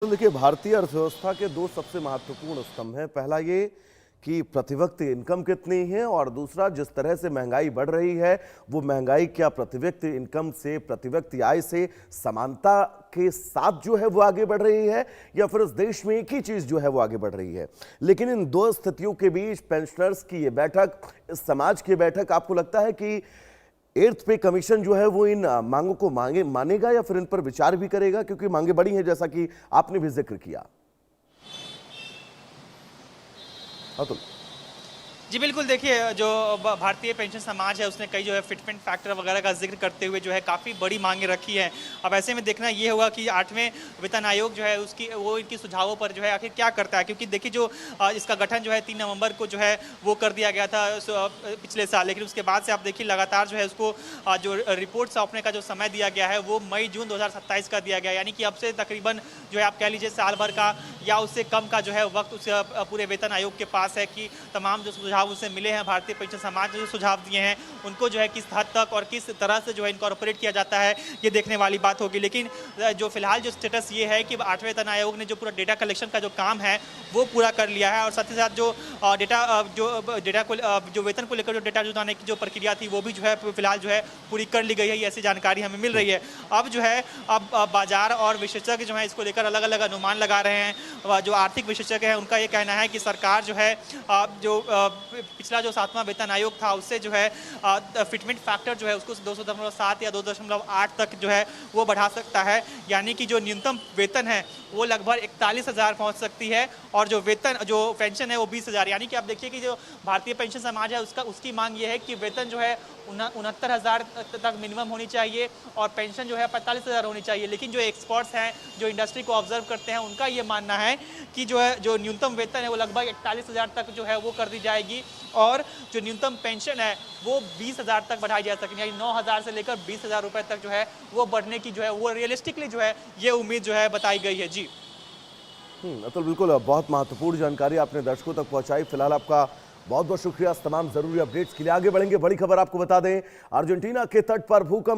तो देखिए, भारतीय अर्थव्यवस्था के दो सबसे महत्वपूर्ण स्तंभ हैं। पहला ये कि प्रति व्यक्ति इनकम कितनी है, और दूसरा जिस तरह से महंगाई बढ़ रही है वो महंगाई क्या प्रति व्यक्ति इनकम से, प्रति व्यक्ति आय से समानता के साथ जो है वो आगे बढ़ रही है, या फिर उस देश में एक ही चीज जो है वो आगे बढ़ रही है। लेकिन इन दो स्थितियों के बीच पेंशनर्स की ये बैठक, इस समाज की बैठक, आपको लगता है कि एर्थ पे कमीशन जो है वो इन मांगों को मानेगा या फिर इन पर विचार भी करेगा, क्योंकि मांगे बड़ी हैं जैसा कि आपने भी जिक्र किया। अतुल। जी बिल्कुल, देखिए जो भारतीय पेंशन समाज है उसने कई जो है फिटमेंट फैक्टर वगैरह का जिक्र करते हुए जो है काफ़ी बड़ी मांगे रखी हैं। अब ऐसे में देखना ये होगा कि 8वें वेतन आयोग जो है उसकी वो इनकी सुझावों पर जो है आखिर क्या करता है, क्योंकि देखिए जो इसका गठन जो है 3 नवंबर को जो है वो कर दिया गया था पिछले साल, लेकिन उसके बाद से आप देखिए लगातार जो है उसको जो रिपोर्ट सौंपने का जो समय दिया गया है वो मई जून 2027 का दिया गया, यानी कि अब से तकरीबन जो है आप कह लीजिए साल भर का या उससे कम का जो है वक्त उस पूरे वेतन आयोग के पास है कि तमाम जो सुझाव उससे मिले हैं, भारतीय पेंशन समाज ने जो सुझाव दिए हैं उनको जो है किस हद तक और किस तरह से जो है इनकॉर्पोरेट किया जाता है, ये देखने वाली बात होगी। लेकिन जो फिलहाल जो स्टेटस ये है कि 8वें वेतन आयोग ने जो पूरा डेटा कलेक्शन का जो काम है वो पूरा कर लिया है, और साथ ही साथ जो डेटा को जो वेतन को लेकर जो डेटा जुटाने की जो प्रक्रिया थी वो भी जो है फिलहाल जो है पूरी कर ली गई है, ऐसी जानकारी हमें मिल रही है। अब जो है अब बाजार और विशेषज्ञ जो है इसको लेकर अलग अलग अनुमान लगा रहे हैं। जो आर्थिक विशेषज्ञ हैं उनका ये कहना है कि सरकार जो है जो पिछला जो 7वां वेतन आयोग था उससे जो है फिटमेंट फैक्टर जो है उसको 2.7 या 2.8 तक जो है वो बढ़ा सकता है, यानी कि जो न्यूनतम वेतन है वो लगभग 41,000 पहुंच सकती है, और जो पेंशन है वो 20,000। यानी कि आप देखिए कि जो भारतीय पेंशन समाज है उसकी मांग ये है कि वेतन जो है 69,000 तक मिनिमम होनी चाहिए और पेंशन जो है 45,000 होनी चाहिए। लेकिन जो एक्सपर्ट्स हैं जो इंडस्ट्री को ऑब्जर्व करते हैं उनका ये मानना है कि जो न्यूनतम वेतन है वो लगभग 41,000 तक जो है वो कर दी जाएगी, और जो न्यूनतम पेंशन है वो 20,000 तक बढ़ाई जा सकेगी, यानी 9,000 से लेकर 20,000 रुपए तक जो है वो बढ़ने की जो है वो रियलिस्टिकली जो है ये उम्मीद जो है बताई गई है। जी अतुल, बिल्कुल बहुत महत्वपूर्ण जानकारी आपने दर्शकों तक पहुंचाई। फिलहाल आपका बहुत बहुत शुक्रिया इस तमाम जरूरी अपडेट्स के लिए। आगे बढ़ेंगे, बड़ी खबर आपको बता दें, अर्जेंटीना के तट पर भूकंप